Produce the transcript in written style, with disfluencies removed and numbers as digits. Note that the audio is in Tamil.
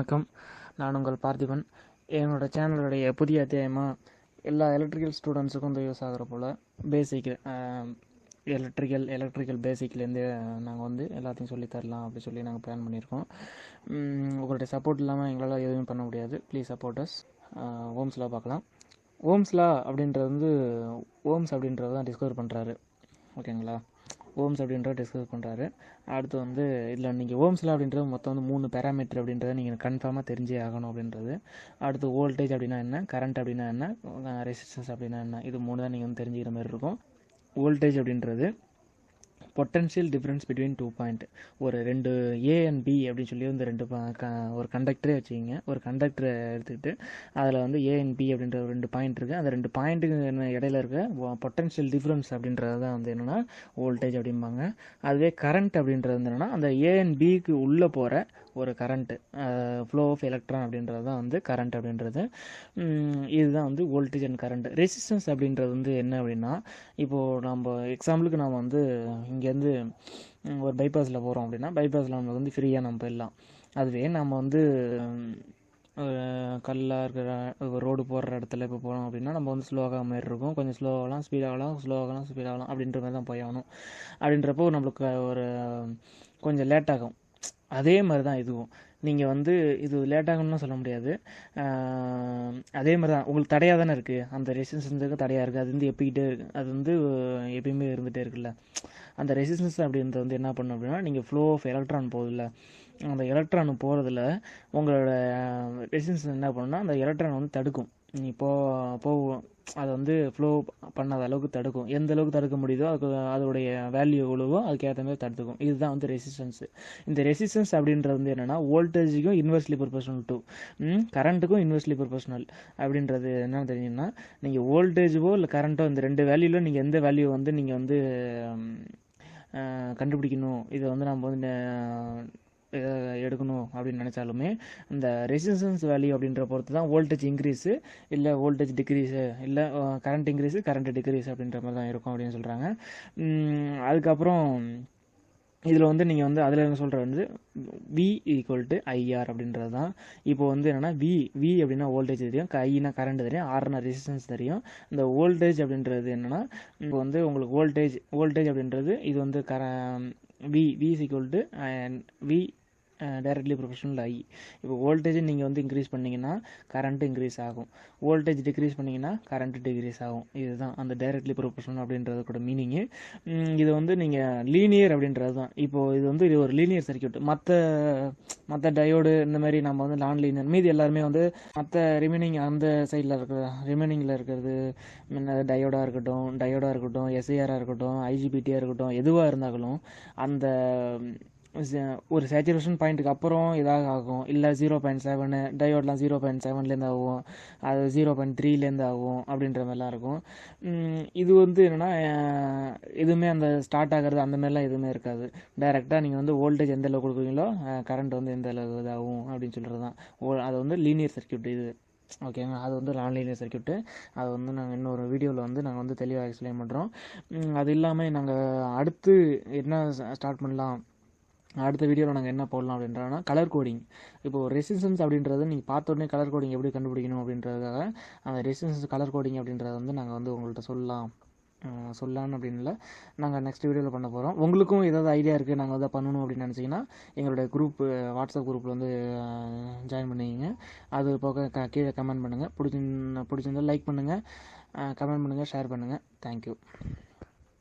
வணக்கம். நான் உங்கள் பார்த்திபன். என்னோட சேனலுடைய புதிய அத்தியாயமாக எல்லா எலக்ட்ரிக்கல் ஸ்டூடெண்ட்ஸுக்கும் வந்து யூஸ் ஆகிற போல் பேசிக் எலக்ட்ரிக்கல் பேசிக்லேருந்து நாங்கள் வந்து எல்லாத்தையும் சொல்லித்தரலாம் அப்படி சொல்லி நாங்கள் பிளான் பண்ணியிருக்கோம். உங்களுடைய சப்போர்ட் இல்லாமல் எங்களால் எதுவும் பண்ண முடியாது. Please supporters. ஓம்ஸ்லா பார்க்கலாம். ஓம்ஸ்லா அப்படின்றது தான் டிஸ்கவர் பண்ணுறாரு. ஓகேங்களா? ஓம்ஸ் அப்படின்றத டிஸ்கஸ் பண்ணுறாரு. அடுத்து வந்து இதில் நீங்கள் ஓம்ஸில் அப்படின்றது மொத்தம் வந்து 3 பேராமீட்டர் அப்படின்றத நீங்கள் கன்ஃபார்மாக தெரிஞ்சே ஆகணும் அப்படின்றது. அடுத்து வோல்டேஜ் அப்படின்னா என்ன, கரண்ட் அப்படின்னா என்ன, ரெசிஸ்டன்ஸ் அப்படின்னா என்ன, இது 3 தான் நீங்கள் வந்து தெரிஞ்சுக்கிற மாதிரி இருக்கும். வோல்டேஜ் அப்படின்றது பொட்டன்ஷியல் டிஃப்ரென்ஸ் பிட்வீன் 2 பாயிண்ட். ஒரு 2 ஏ அண்ட் பி அப்படின்னு சொல்லி வந்து ஒரு கண்டக்டரே வச்சுக்கிங்க. ஒரு கண்டக்டரை எடுத்துக்கிட்டு அதில் வந்து ஏ அண்ட் பி அப்படின்ற ஒரு 2 பாயிண்ட் இருக்குது. அந்த 2 பாயிண்ட்டுக்கு இடையில இருக்க பொட்டன்ஷியல் டிஃப்ரென்ஸ் அப்படின்றது தான் வந்து என்னென்னா வோல்டேஜ் அப்படிம்பாங்க. அதுவே கரண்ட் அப்படின்றது வந்து என்னென்னா அந்த ஏ அண்ட் பிக்கு உள்ளே போகிற ஒரு கரண்ட்டு, ஃப்ளோ ஆஃப் எலக்ட்ரான் அப்படின்றது தான் வந்து கரண்ட் அப்படின்றது. இதுதான் வந்து வோல்டேஜ் அண்ட் கரண்ட். ரெசிஸ்டன்ஸ் அப்படின்றது வந்து என்ன அப்படின்னா, இப்போது நம்ம எக்ஸாம்பிளுக்கு நாம் வந்து இங்கேருந்து ஒரு பைபாஸில் போகிறோம் அப்படின்னா பைபாஸில் நம்ம வந்து ஃப்ரீயாக நம்ம போயிடலாம். அதுவே நம்ம வந்து கல்லாக இருக்கிற ரோடு போடுற இடத்துல இப்போ போகிறோம் அப்படின்னா நம்ம வந்து ஸ்லோவாக மாதிரி இருக்கும். கொஞ்சம் ஸ்லோவாகலாம் ஸ்பீடாகலாம் அப்படின்ற மாதிரி தான் போய் ஆகணும். அப்படின்றப்போ நம்மளுக்கு ஒரு கொஞ்சம் லேட் ஆகும். அதே மாதிரி தான் இதுவும். நீங்கள் வந்து இது லேட்டாகணும்னு சொல்ல முடியாது. அதே மாதிரி தான் உங்களுக்கு தடையாக தானே இருக்குது. அந்த ரெசிஸ்டன்ஸுக்கு தடையாக இருக்குது. அது வந்து எப்படிக்கிட்டே இருக்குது. அது வந்து எப்பயுமே இருந்துகிட்டே இருக்குல்ல. அந்த ரெசிஸ்டன்ஸ் அப்படின்றது வந்து என்ன பண்ணும் அப்படின்னா, நீங்கள் ஃப்ளோ ஆஃப் எலக்ட்ரான் போகுதுல்ல, அந்த எலக்ட்ரான் போகிறதுல உங்களோட ரெசிஸ்டன்ஸ் என்ன பண்ணுன்னா அந்த எலக்ட்ரான் வந்து தடுக்கும். நீ போகும் அதை வந்து ஃப்ளோ பண்ணாத அளவுக்கு தடுக்கும். எந்த அளவுக்கு தடுக்க முடியுதோ அதோடைய வேல்யூ எவ்வளவோ அதுக்கேற்ற மாதிரி தடுத்துக்கும். இதுதான் வந்து ரெசிஸ்டன்ஸு. இந்த ரெசிஸ்டன்ஸ் அப்படின்றது வந்து என்னென்னா வோல்டேஜுக்கும் இன்வெர்ஸ்லி ப்ரொபோர்ஷனல் டு கரண்ட்டுக்கும் இன்வெர்ஸ்லி ப்ரொபோர்ஷனல். அப்படின்றது என்னென்னு தெரிஞ்சுன்னா, நீங்கள் வோல்டேஜோ இல்லை கரண்ட்டோ இந்த 2 வேல்யூவில் நீங்கள் எந்த வேல்யூ வந்து நீங்கள் வந்து கண்டுபிடிக்கணும், இதை வந்து நம்ம வந்து எடுக்கணும் அப்படின்னு நினச்சாலுமே இந்த ரெசிஸ்டன்ஸ் வேல்யூ அப்படின்ற பொறுத்து தான் வோல்டேஜ் இன்க்ரீஸு இல்லை வோல்டேஜ் டிக்ரீஸு இல்லை கரண்ட் இன்க்ரீஸு கரண்ட் டிக்ரீஸ் அப்படின்ற மாதிரி தான் இருக்கும் அப்படின்னு சொல்கிறாங்க. அதுக்கப்புறம் இதில் வந்து நீங்கள் வந்து அதில் என்ன சொல்கிற வந்து V = IR அப்படின்றது தான். இப்போ வந்து என்னென்னா V அப்படின்னா வோல்டேஜ் தெரியும், ஐனா கரண்ட் தெரியும், ஆர்னா ரெசிஸ்டன்ஸ் தெரியும். இந்த வோல்டேஜ் அப்படின்றது என்னென்னா, இப்போ வந்து உங்களுக்கு வோல்டேஜ் அப்படின்றது இது வந்து V V directly proportional I. இப்போ வோல்டேஜ் நீங்கள் வந்து இன்க்ரீஸ் பண்ணிங்கன்னா கரண்ட்டு இன்க்ரீஸ் ஆகும், வோல்டேஜ் டிக்ரீஸ் பண்ணிங்கன்னா கரண்ட்டு டிக்ரீஸ் ஆகும். இதுதான் அந்த டைரக்ட்லி ப்ரொபோர்ஷனல் அப்படின்றது கூட மீனிங்கு. இது வந்து நீங்கள் லீனியர் அப்படின்றது தான். இப்போது இது ஒரு லீனியர் சர்க்யூட். மற்ற டயோடு இந்த மாதிரி நம்ம வந்து நான் லீனியர், மீதி எல்லாருமே வந்து மற்ற அந்த சைடில் இருக்கிறது டயோடாக இருக்கட்டும் எஸ்ஐஆராக இருக்கட்டும் ஐஜிபிடியாக இருக்கட்டும் எதுவாக இருந்தாலும் அந்த ஒரு சேச்சுரேஷன் பாயிண்ட்டுக்கு அப்புறம் இதாக ஆகும். இல்லை 0.7 டயோட்லாம் 0.7லேருந்து ஆகும், அது 0.3லேருந்து ஆகும் அப்படின்ற மாதிரிலாம் இருக்கும். இது வந்து என்னென்னா எதுவுமே அந்த ஸ்டார்ட் ஆகிறது அந்த மாதிரிலாம் எதுவுமே இருக்காது. டைரெக்டாக நீங்கள் வந்து வோல்டேஜ் எந்த அளவுக்கு கொடுக்குறீங்களோ கரண்ட் வந்து எந்த அளவுக்கு இதாகும் அப்படின்னு சொல்கிறது தான். அது வந்து லீனியர் சர்க்யூட் இது. ஓகேங்க, அது வந்து நான் லீனியர் சர்க்யூட்டு. அது வந்து நாங்கள் இன்னொரு வீடியோவில் வந்து நாங்கள் வந்து தெளிவாக எக்ஸ்பிளைன் பண்ணுறோம். அது இல்லாமல் நாங்கள் அடுத்து என்ன ஸ்டார்ட் பண்ணலாம், அடுத்த வீடியோவில் நாங்கள் என்ன போடலாம் அப்படின்றனா கலர் கோடிங். இப்போது ரெசிஸ்டன்ஸ் அப்படின்றது நீங்கள் பார்த்த உடனே கலர் கோடிங் எப்படி கண்டுபிடிக்கணும் அப்படின்றதுக்காக அந்த ரெசிஸ்டன்ஸ் கலர் கோடிங் அப்படின்றத வந்து நாங்கள் வந்து உங்கள்கிட்ட சொல்லலான்னு அப்படின்னு இல்லை, நாங்கள் நெக்ஸ்ட் வீடியோவில் பண்ண போகிறோம். உங்களுக்கும் ஏதாவது ஐடியா இருக்குது நாங்கள் அதை பண்ணணும் அப்படின்னு நினச்சிங்கன்னா எங்களுடைய வாட்ஸ்அப் குரூப்பில் வந்து ஜாயின் பண்ணிக்கிங்க. அது போக கீழே கமெண்ட் பண்ணுங்கள். பிடிச்சிருந்தால் லைக் பண்ணுங்கள், கமெண்ட் பண்ணுங்கள், ஷேர் பண்ணுங்கள். தேங்க்யூ.